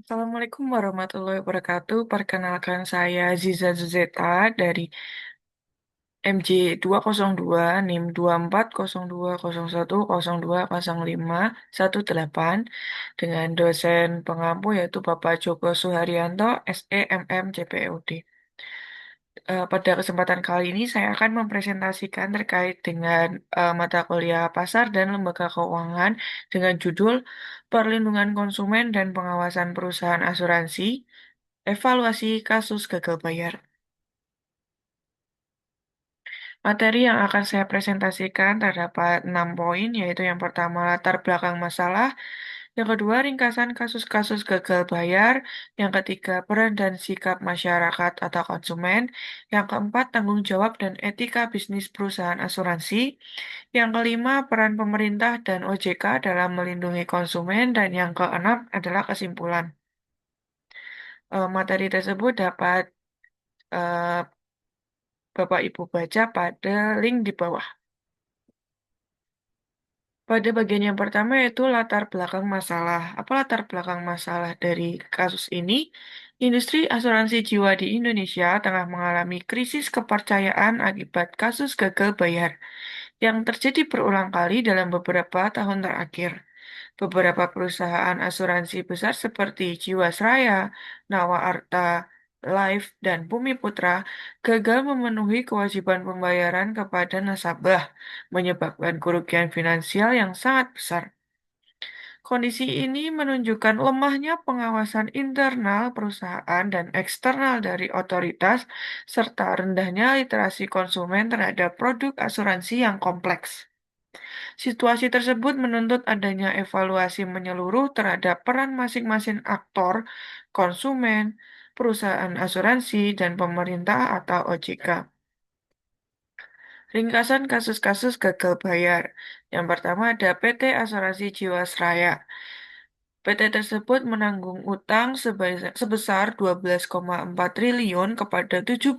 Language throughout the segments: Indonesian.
Assalamualaikum warahmatullahi wabarakatuh. Perkenalkan saya Ziza Zuzeta dari MJ 202 NIM 2402010210518 dengan dosen pengampu yaitu Bapak Joko Suharyanto, SE MM CPUD. Pada kesempatan kali ini saya akan mempresentasikan terkait dengan mata kuliah pasar dan lembaga keuangan dengan judul Perlindungan Konsumen dan Pengawasan Perusahaan Asuransi. Evaluasi kasus gagal bayar. Materi yang akan saya presentasikan terdapat 6 poin, yaitu yang pertama latar belakang masalah, yang kedua ringkasan kasus-kasus gagal bayar, yang ketiga peran dan sikap masyarakat atau konsumen, yang keempat tanggung jawab dan etika bisnis perusahaan asuransi, yang kelima peran pemerintah dan OJK dalam melindungi konsumen, dan yang keenam adalah kesimpulan. Materi tersebut dapat eh, Bapak Ibu baca pada link di bawah. Pada bagian yang pertama yaitu latar belakang masalah. Apa latar belakang masalah dari kasus ini? Industri asuransi jiwa di Indonesia tengah mengalami krisis kepercayaan akibat kasus gagal bayar yang terjadi berulang kali dalam beberapa tahun terakhir. Beberapa perusahaan asuransi besar seperti Jiwasraya, Nawa Arta, Life, dan Bumi Putra gagal memenuhi kewajiban pembayaran kepada nasabah, menyebabkan kerugian finansial yang sangat besar. Kondisi ini menunjukkan lemahnya pengawasan internal perusahaan dan eksternal dari otoritas, serta rendahnya literasi konsumen terhadap produk asuransi yang kompleks. Situasi tersebut menuntut adanya evaluasi menyeluruh terhadap peran masing-masing aktor, konsumen, perusahaan asuransi, dan pemerintah atau OJK. Ringkasan kasus-kasus gagal bayar. Yang pertama ada PT Asuransi Jiwasraya. PT tersebut menanggung utang sebesar 12,4 triliun kepada 17.000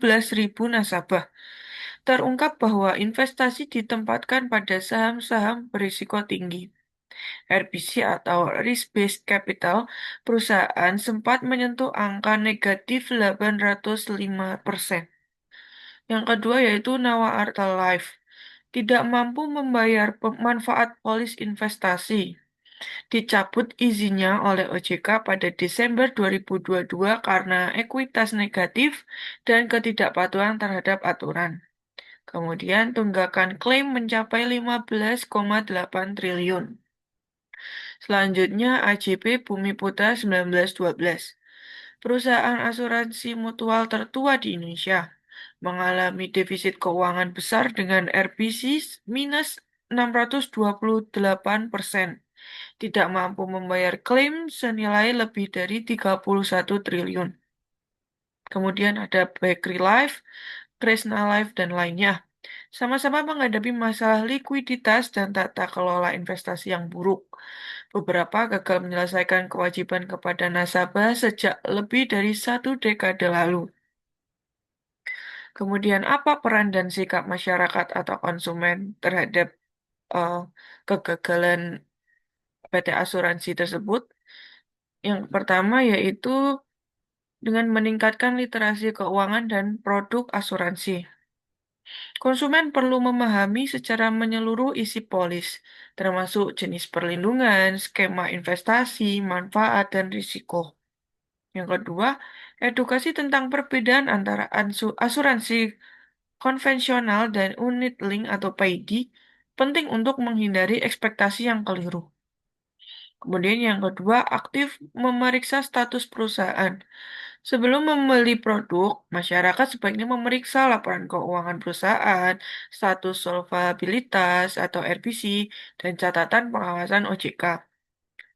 nasabah. Terungkap bahwa investasi ditempatkan pada saham-saham berisiko tinggi. RBC atau Risk Based Capital, perusahaan sempat menyentuh angka negatif 805%. Yang kedua yaitu Nawa Arta Life, tidak mampu membayar manfaat polis investasi. Dicabut izinnya oleh OJK pada Desember 2022 karena ekuitas negatif dan ketidakpatuhan terhadap aturan. Kemudian tunggakan klaim mencapai 15,8 triliun. Selanjutnya AJP Bumi Putra 1912. Perusahaan asuransi mutual tertua di Indonesia mengalami defisit keuangan besar dengan RBC minus 628%, tidak mampu membayar klaim senilai lebih dari 31 triliun. Kemudian ada Bakery Life, Kresna Life, dan lainnya. Sama-sama menghadapi masalah likuiditas dan tata kelola investasi yang buruk. Beberapa gagal menyelesaikan kewajiban kepada nasabah sejak lebih dari 1 dekade lalu. Kemudian apa peran dan sikap masyarakat atau konsumen terhadap eh, kegagalan PT asuransi tersebut? Yang pertama yaitu dengan meningkatkan literasi keuangan dan produk asuransi. Konsumen perlu memahami secara menyeluruh isi polis, termasuk jenis perlindungan, skema investasi, manfaat, dan risiko. Yang kedua, edukasi tentang perbedaan antara asuransi konvensional dan unit link atau PAID penting untuk menghindari ekspektasi yang keliru. Kemudian yang kedua, aktif memeriksa status perusahaan. Sebelum membeli produk, masyarakat sebaiknya memeriksa laporan keuangan perusahaan, status solvabilitas atau RBC, dan catatan pengawasan OJK.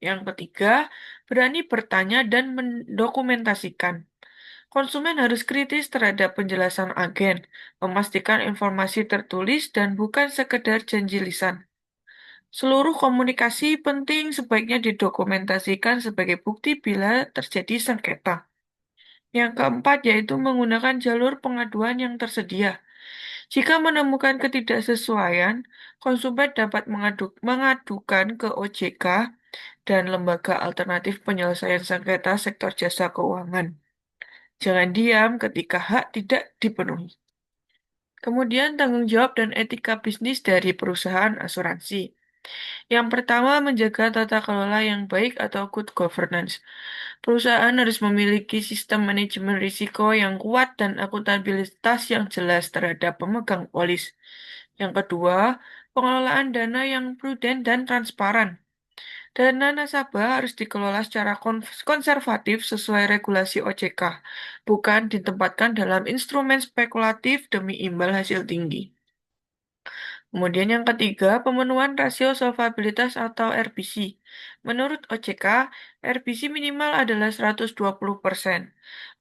Yang ketiga, berani bertanya dan mendokumentasikan. Konsumen harus kritis terhadap penjelasan agen, memastikan informasi tertulis dan bukan sekedar janji lisan. Seluruh komunikasi penting sebaiknya didokumentasikan sebagai bukti bila terjadi sengketa. Yang keempat yaitu menggunakan jalur pengaduan yang tersedia. Jika menemukan ketidaksesuaian, konsumen dapat mengadukan ke OJK dan lembaga alternatif penyelesaian sengketa sektor jasa keuangan. Jangan diam ketika hak tidak dipenuhi. Kemudian tanggung jawab dan etika bisnis dari perusahaan asuransi. Yang pertama, menjaga tata kelola yang baik atau good governance. Perusahaan harus memiliki sistem manajemen risiko yang kuat dan akuntabilitas yang jelas terhadap pemegang polis. Yang kedua, pengelolaan dana yang prudent dan transparan. Dana nasabah harus dikelola secara konservatif sesuai regulasi OJK, bukan ditempatkan dalam instrumen spekulatif demi imbal hasil tinggi. Kemudian yang ketiga, pemenuhan rasio solvabilitas atau RBC. Menurut OJK, RBC minimal adalah 120%.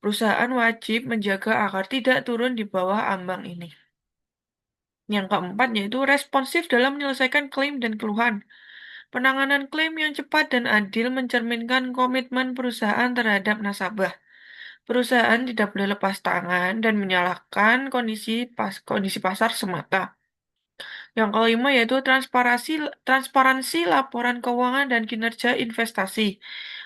Perusahaan wajib menjaga agar tidak turun di bawah ambang ini. Yang keempat yaitu responsif dalam menyelesaikan klaim dan keluhan. Penanganan klaim yang cepat dan adil mencerminkan komitmen perusahaan terhadap nasabah. Perusahaan tidak boleh lepas tangan dan menyalahkan kondisi pasar semata. Yang kelima yaitu transparansi laporan keuangan dan kinerja investasi.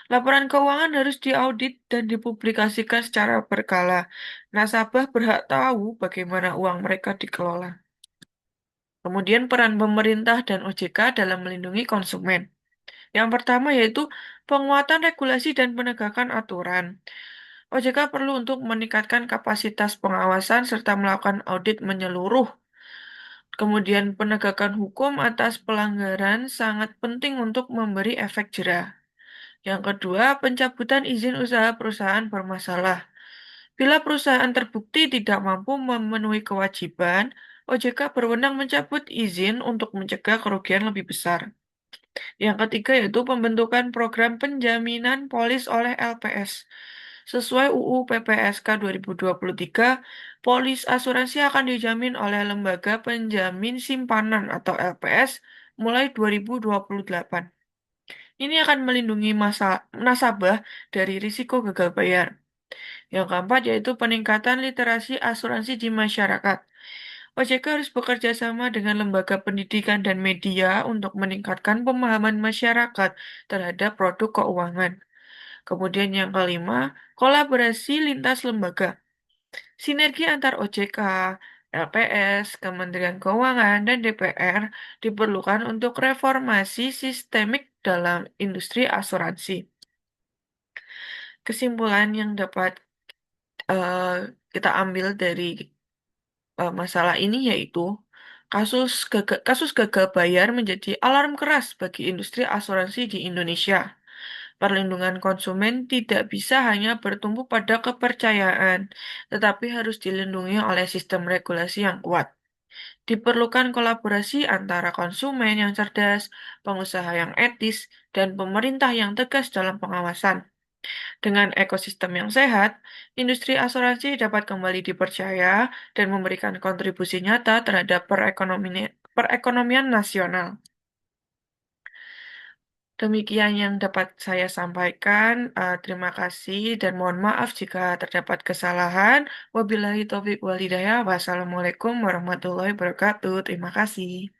Laporan keuangan harus diaudit dan dipublikasikan secara berkala. Nasabah berhak tahu bagaimana uang mereka dikelola. Kemudian peran pemerintah dan OJK dalam melindungi konsumen. Yang pertama yaitu penguatan regulasi dan penegakan aturan. OJK perlu untuk meningkatkan kapasitas pengawasan serta melakukan audit menyeluruh. Kemudian penegakan hukum atas pelanggaran sangat penting untuk memberi efek jera. Yang kedua, pencabutan izin usaha perusahaan bermasalah. Bila perusahaan terbukti tidak mampu memenuhi kewajiban, OJK berwenang mencabut izin untuk mencegah kerugian lebih besar. Yang ketiga yaitu pembentukan program penjaminan polis oleh LPS. Sesuai UU PPSK 2023, polis asuransi akan dijamin oleh Lembaga Penjamin Simpanan atau LPS mulai 2028. Ini akan melindungi nasabah dari risiko gagal bayar. Yang keempat yaitu peningkatan literasi asuransi di masyarakat. OJK harus bekerja sama dengan lembaga pendidikan dan media untuk meningkatkan pemahaman masyarakat terhadap produk keuangan. Kemudian yang kelima, kolaborasi lintas lembaga. Sinergi antar OJK, LPS, Kementerian Keuangan, dan DPR diperlukan untuk reformasi sistemik dalam industri asuransi. Kesimpulan yang dapat eh, kita ambil dari masalah ini yaitu kasus gagal bayar menjadi alarm keras bagi industri asuransi di Indonesia. Perlindungan konsumen tidak bisa hanya bertumbuh pada kepercayaan, tetapi harus dilindungi oleh sistem regulasi yang kuat. Diperlukan kolaborasi antara konsumen yang cerdas, pengusaha yang etis, dan pemerintah yang tegas dalam pengawasan. Dengan ekosistem yang sehat, industri asuransi dapat kembali dipercaya dan memberikan kontribusi nyata terhadap perekonomian nasional. Demikian yang dapat saya sampaikan. Terima kasih dan mohon maaf jika terdapat kesalahan. Wabillahi taufiq wal hidayah. Wassalamualaikum warahmatullahi wabarakatuh. Terima kasih.